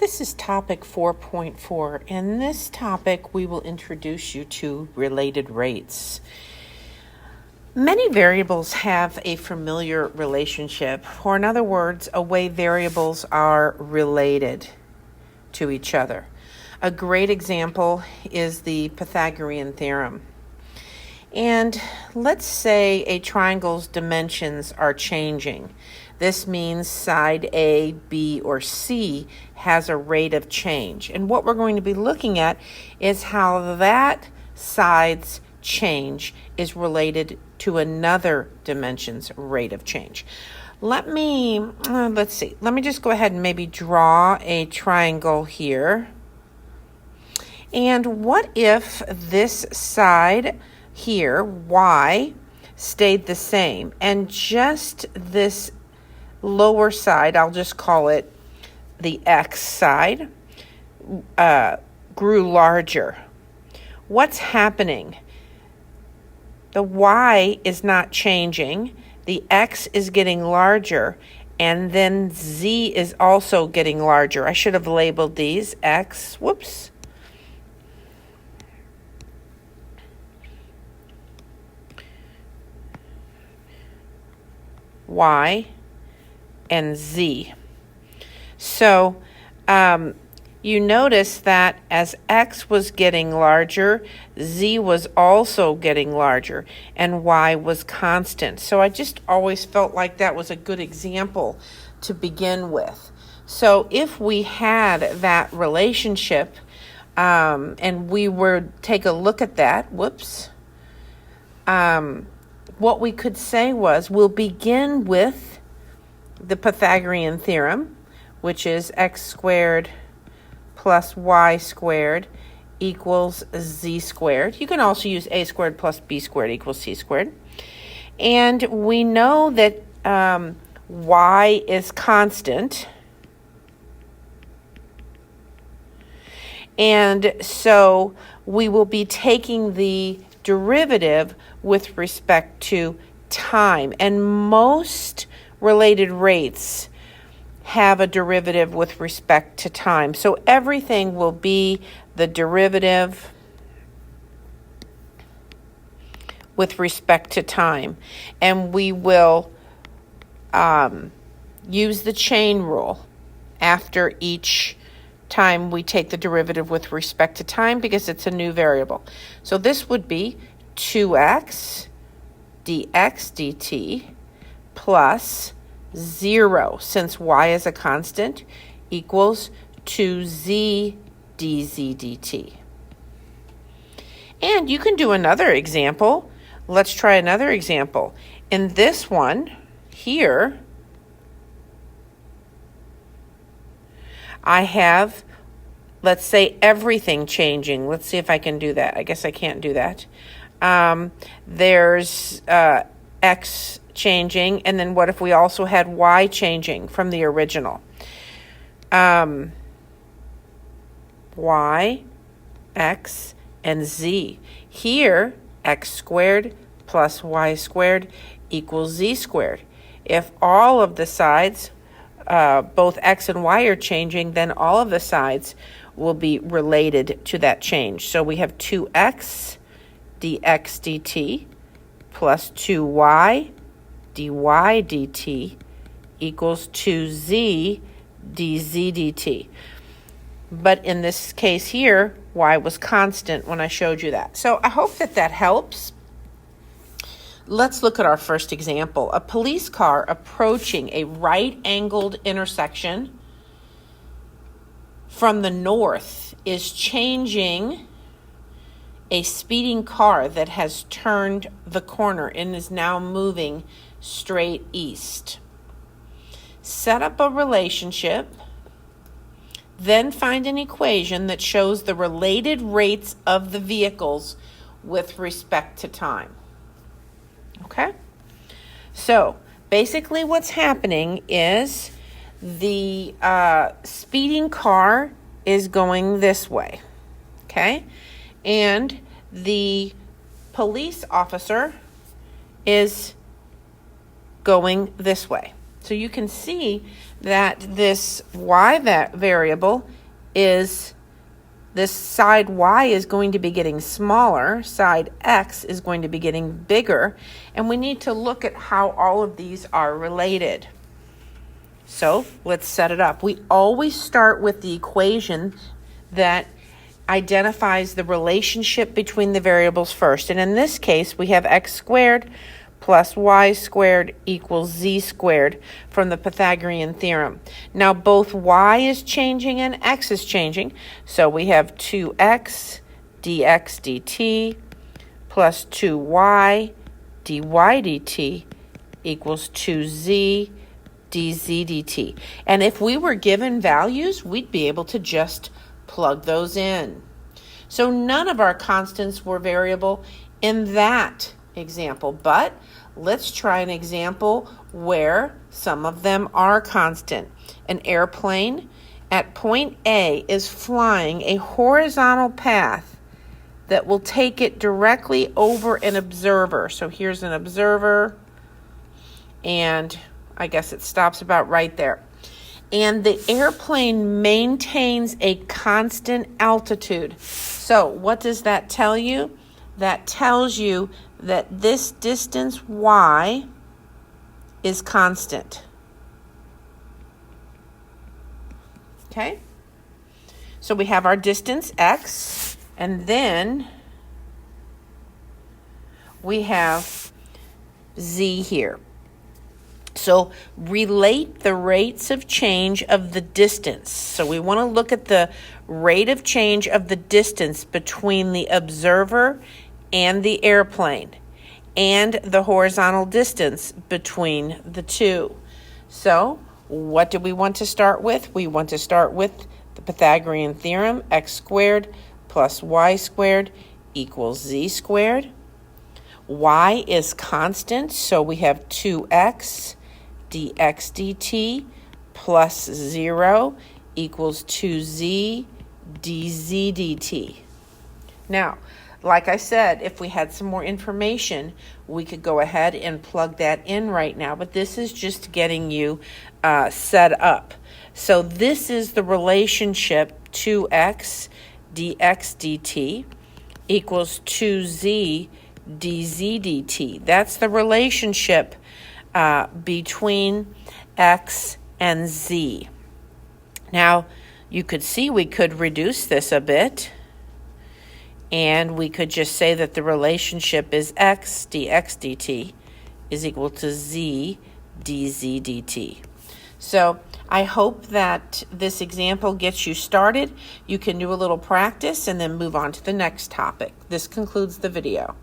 This is topic 4.4. In this topic, we will introduce you to related rates. Many variables have a familiar relationship, or in other words, a way variables are related to each other. A great example is the Pythagorean theorem. And let's say a triangle's dimensions are changing. This means side A, B, or C has a rate of change. And what we're going to be looking at is how that side's change is related to another dimension's rate of change. Let's see. Let me just go ahead and maybe draw a triangle here. And what if this side here, y, stayed the same, and just this lower side, I'll just call it the x side, grew larger? What's happening? The y is not changing, the x is getting larger, and then z is also getting larger. I should have labeled these x, y, and z. So you notice that as x was getting larger, z was also getting larger, and y was constant. So I just always felt like that was a good example to begin with. So if we had that relationship, and we were take a look at that, what we could say was, we'll begin with the Pythagorean theorem, which is x squared plus y squared equals z squared. You can also use a squared plus b squared equals c squared. And we know that y is constant. And so we will be taking the derivative with respect to time. And most related rates have a derivative with respect to time. So everything will be the derivative with respect to time. And we will use the chain rule after each time we take the derivative with respect to time, because it's a new variable. So this would be 2x dx dt plus 0, since y is a constant, equals 2z dz dt. And you can do another example. Let's try another example. In this one here, I have, let's say, everything changing. Let's see if I can do that. I guess I can't do that. There's x changing, and then what if we also had y changing from the original? Y, x, and z. Here, x squared plus y squared equals z squared. If all of the sides, both x and y are changing, then all of the sides will be related to that change. So we have 2x dx dt plus 2y dy dt equals 2z dz dt. But in this case here, y was constant when I showed you that. So I hope that that helps. Let's look at our first example. A police car approaching a right-angled intersection from the north is changing a speeding car that has turned the corner and is now moving straight east. Set up a relationship, then find an equation that shows the related rates of the vehicles with respect to time. Okay? So basically what's happening is the speeding car is going this way. Okay? And the police officer is going this way. So you can see that this y variable is, this side y is going to be getting smaller, side x is going to be getting bigger, and we need to look at how all of these are related. So let's set it up. We always start with the equation that identifies the relationship between the variables first. And in this case, we have x squared plus y squared equals z squared from the Pythagorean theorem. Now both y is changing and x is changing. So we have 2x dx dt plus 2y dy dt equals 2z dz dt. And if we were given values, we'd be able to just plug those in. So none of our constants were variable in that example, but let's try an example where some of them are constant. An airplane at point A is flying a horizontal path that will take it directly over an observer. So here's an observer, and I guess it stops about right there. And the airplane maintains a constant altitude. So what does that tell you? That tells you that this distance y is constant. Okay? So we have our distance x, and then we have z here. So relate the rates of change of the distance. So we want to look at the rate of change of the distance between the observer and the airplane and the horizontal distance between the two. So what do we want to start with? We want to start with the Pythagorean theorem, x squared plus y squared equals z squared. Y is constant, so we have 2x dx dt plus 0 equals 2z dz dt. Now, like I said, if we had some more information, we could go ahead and plug that in right now, but this is just getting you set up. So this is the relationship 2x dx dt equals 2z dz dt. That's the relationship between x and z. Now, you could see we could reduce this a bit, and we could just say that the relationship is x dx dt is equal to z dz dt. So I hope that this example gets you started. You can do a little practice and then move on to the next topic. This concludes the video.